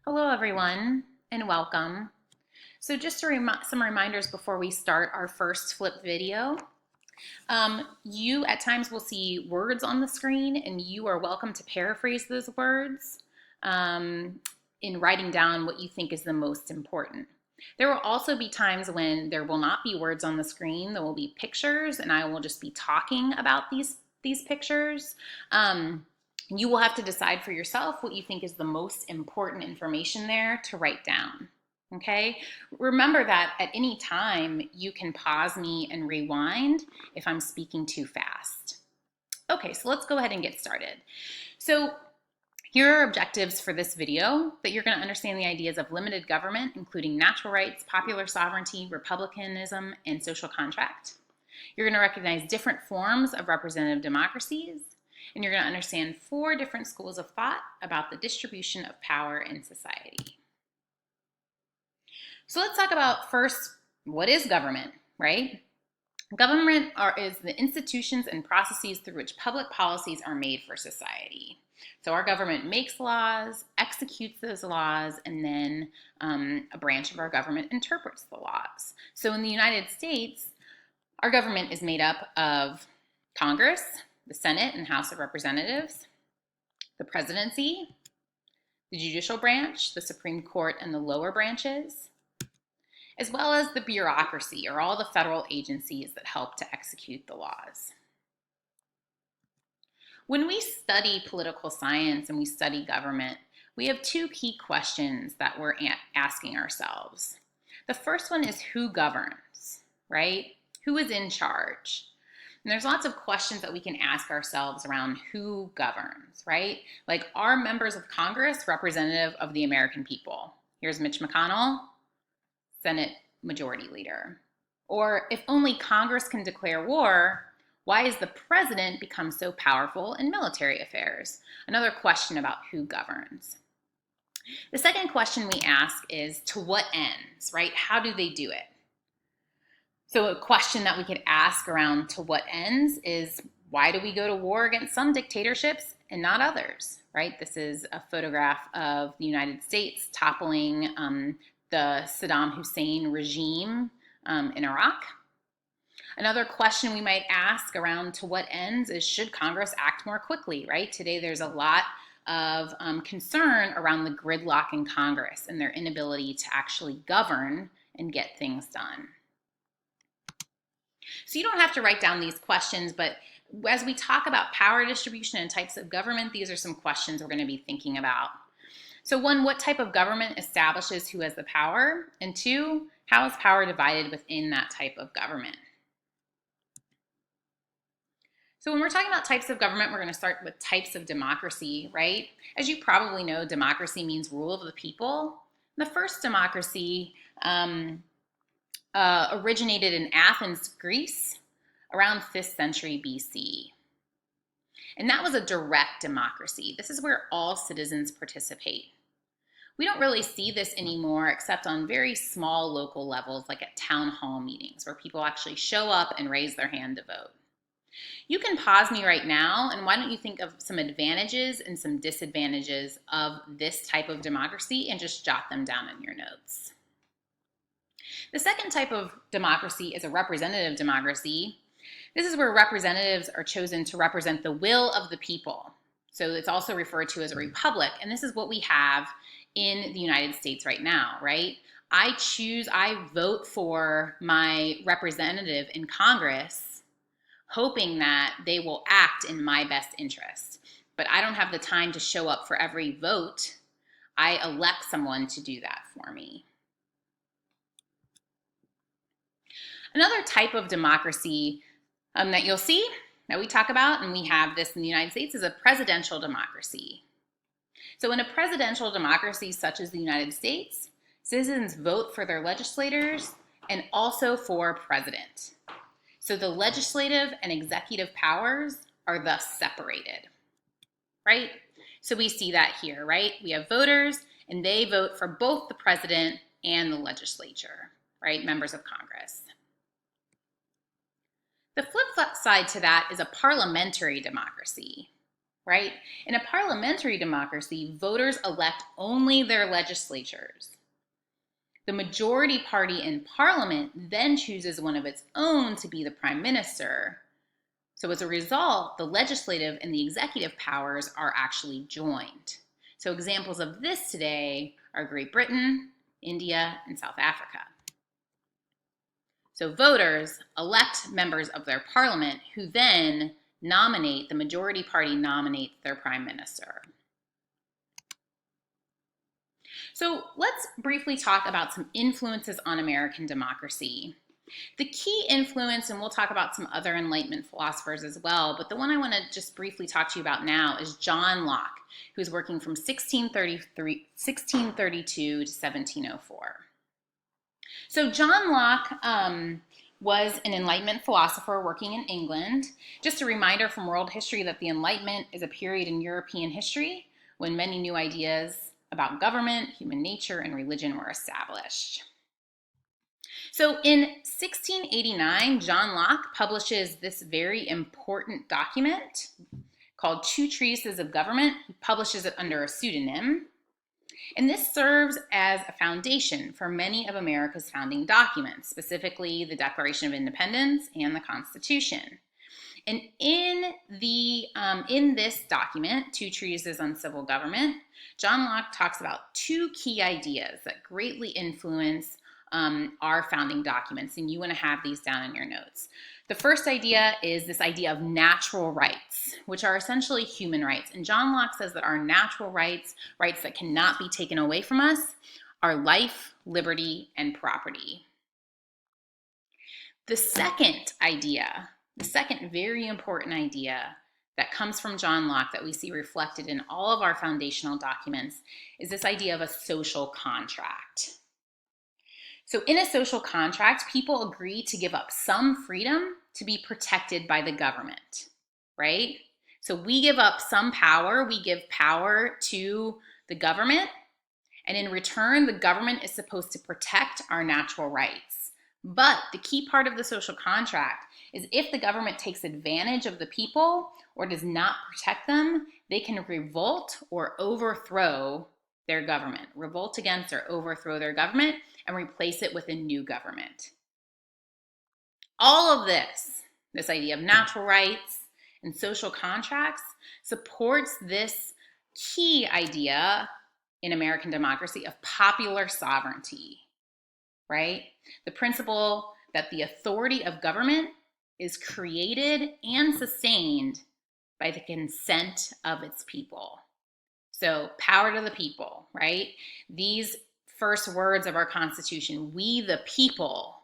Hello, everyone, and welcome. So just some reminders before we start our first flip video. You at times will see words on the screen, and you are welcome to paraphrase those words in writing down what you think is the most important. There will also be times when there will not be words on the screen. There will be pictures, and I will just be talking about these pictures. You will have to decide for yourself what you think is the most important information there to write down. Okay? Remember that at any time you can pause me and rewind if I'm speaking too fast. Okay, so let's go ahead and get started. So here are objectives for this video: that you're going to understand the ideas of limited government, including natural rights, popular sovereignty, republicanism, and social contract. You're going to recognize different forms of representative democracies, and you're going to understand 4 different schools of thought about the distribution of power in society. So let's talk about first, what is government, right? Government is the institutions and processes through which public policies are made for society. So our government makes laws, executes those laws, and then a branch of our government interprets the laws. So in the United States, our government is made up of Congress, the Senate and House of Representatives, the presidency, the judicial branch, the Supreme Court and the lower branches, as well as the bureaucracy, or all the federal agencies that help to execute the laws. When we study political science and we study government, we have 2 key questions that we're asking ourselves. The first one is who governs, right? Who is in charge? And there's lots of questions that we can ask ourselves around who governs, right? Like, are members of Congress representative of the American people? Here's Mitch McConnell, Senate Majority Leader. Or if only Congress can declare war, why has the president become so powerful in military affairs? Another question about who governs. The second question we ask is to what ends, right? How do they do it? So a question that we could ask around to what ends is, why do we go to war against some dictatorships and not others, right? This is a photograph of the United States toppling the Saddam Hussein regime in Iraq. Another question we might ask around to what ends is, should Congress act more quickly, right? Today there's a lot of concern around the gridlock in Congress and their inability to actually govern and get things done. So you don't have to write down these questions, but as we talk about power distribution and types of government, these are some questions we're going to be thinking about. So 1, what type of government establishes who has the power? And 2, how is power divided within that type of government? So when we're talking about types of government, we're going to start with types of democracy, right? As you probably know, democracy means rule of the people. The first democracy originated in Athens, Greece, around 5th century BC. And that was a direct democracy. This is where all citizens participate. We don't really see this anymore except on very small local levels, like at town hall meetings, where people actually show up and raise their hand to vote. You can pause me right now, and why don't you think of some advantages and some disadvantages of this type of democracy and just jot them down in your notes. The second type of democracy is a representative democracy. This is where representatives are chosen to represent the will of the people. So it's also referred to as a republic, and this is what we have in the United States right now, right? I vote for my representative in Congress, hoping that they will act in my best interest. But I don't have the time to show up for every vote. I elect someone to do that for me. Another type of democracy that you'll see that we talk about, and we have this in the United States, is a presidential democracy. So in a presidential democracy such as the United States, citizens vote for their legislators and also for president. So the legislative and executive powers are thus separated, right? So we see that here, right? We have voters, and they vote for both the president and the legislature, right? Members of Congress. The flip side to that is a parliamentary democracy. right? In a parliamentary democracy, voters elect only their legislatures. The majority party in parliament then chooses one of its own to be the prime minister. So as a result, the legislative and the executive powers are actually joined. So examples of this today are Great Britain, India, and South Africa. So voters elect members of their parliament who then nominate, the majority party nominates their prime minister. So let's briefly talk about some influences on American democracy. The key influence, and we'll talk about some other Enlightenment philosophers as well, but the one I want to just briefly talk to you about now is John Locke, who's working from 1632 to 1704. So John Locke was an Enlightenment philosopher working in England. Just a reminder from world history that the Enlightenment is a period in European history when many new ideas about government, human nature, and religion were established. So in 1689, John Locke publishes this very important document called Two Treatises of Government. He publishes it under a pseudonym. And this serves as a foundation for many of America's founding documents, specifically the Declaration of Independence and the Constitution. And in this document, Two Treatises on Civil Government, John Locke talks about two key ideas that greatly influence our founding documents, and you want to have these down in your notes. The first idea is this idea of natural rights, which are essentially human rights. And John Locke says that our natural rights, rights that cannot be taken away from us, are life, liberty, and property. The second idea, the second very important idea that comes from John Locke that we see reflected in all of our foundational documents is this idea of a social contract. So in a social contract, people agree to give up some freedom to be protected by the government, right? So we give up some power, we give power to the government, and in return, the government is supposed to protect our natural rights. But the key part of the social contract is if the government takes advantage of the people or does not protect them, they can revolt or overthrow their government, revolt against or overthrow their government and replace it with a new government. All of this idea of natural rights and social contracts supports this key idea in American democracy of popular sovereignty, right? The principle that the authority of government is created and sustained by the consent of its people. So power to the people, right? These first words of our Constitution, we the people,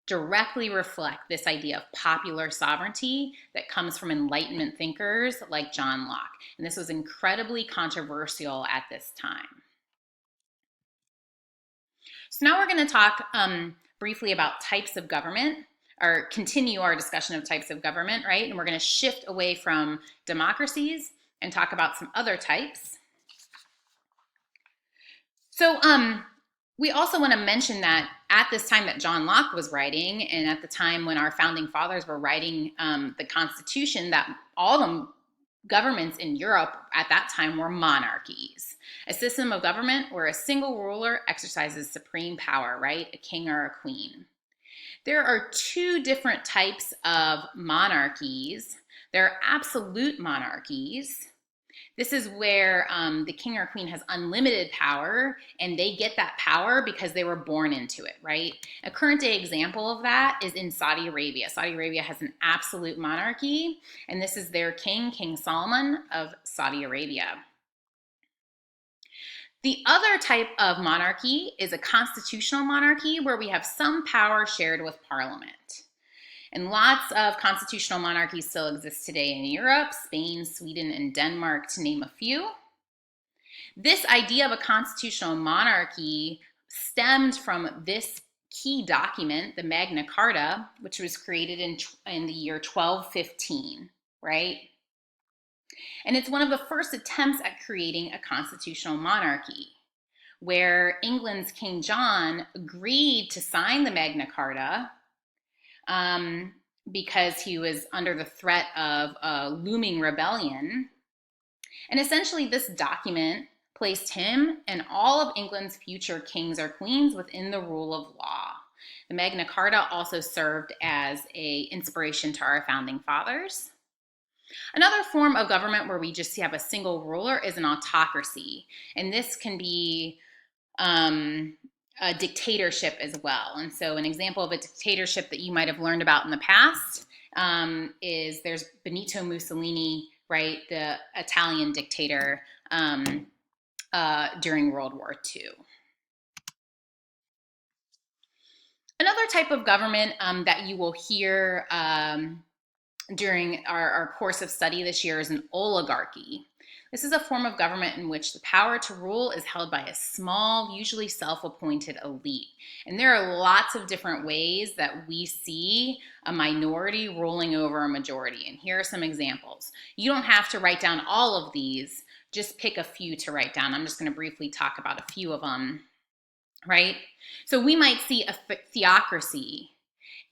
directly reflect this idea of popular sovereignty that comes from Enlightenment thinkers like John Locke. And this was incredibly controversial at this time. So now we're going to talk briefly about types of government, or continue our discussion of types of government, right? And we're going to shift away from democracies and talk about some other types. So we also want to mention that at this time that John Locke was writing, and at the time when our founding fathers were writing the Constitution, that all the governments in Europe at that time were monarchies, a system of government where a single ruler exercises supreme power, right? A king or a queen. There are two different types of monarchies. There are absolute monarchies. This is where the king or queen has unlimited power, and they get that power because they were born into it, right? A current day example of that is in Saudi Arabia. Saudi Arabia has an absolute monarchy, and this is their king, King Salman of Saudi Arabia. The other type of monarchy is a constitutional monarchy where we have some power shared with parliament. And lots of constitutional monarchies still exist today in Europe, Spain, Sweden, and Denmark, to name a few. This idea of a constitutional monarchy stemmed from this key document, the Magna Carta, which was created in the year 1215, right? And it's one of the first attempts at creating a constitutional monarchy, where England's King John agreed to sign the Magna Carta because he was under the threat of a looming rebellion And essentially, this document placed him and all of England's future kings or queens within the rule of law. The Magna Carta also served as an inspiration to our founding fathers. Another form of government where we just have a single ruler is an autocracy. And this can be a dictatorship as well. And so an example of a dictatorship that you might have learned about in the past is there's Benito Mussolini, right, the Italian dictator during World War II. Another type of government that you will hear during our course of study this year is an oligarchy. This is a form of government in which the power to rule is held by a small, usually self-appointed elite. And there are lots of different ways that we see a minority ruling over a majority. And here are some examples. You don't have to write down all of these, just pick a few to write down. I'm just going to briefly talk about a few of them, right? So we might see a theocracy.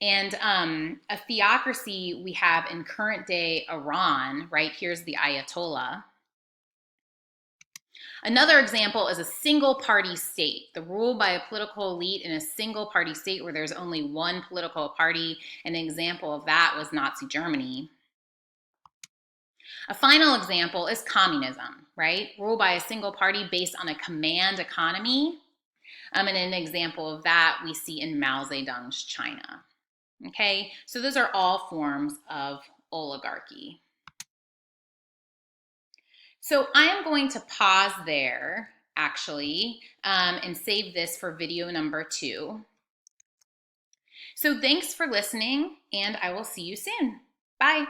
And a theocracy we have in current day Iran, right? Here's the Ayatollah. Another example is a single party state, the rule by a political elite in a single party state where there's only one political party. An example of that was Nazi Germany. A final example is communism, right? Rule by a single party based on a command economy. And an example of that we see in Mao Zedong's China. Okay, so those are all forms of oligarchy. So I am going to pause there, actually, and save this for video number 2. So thanks for listening, and I will see you soon. Bye.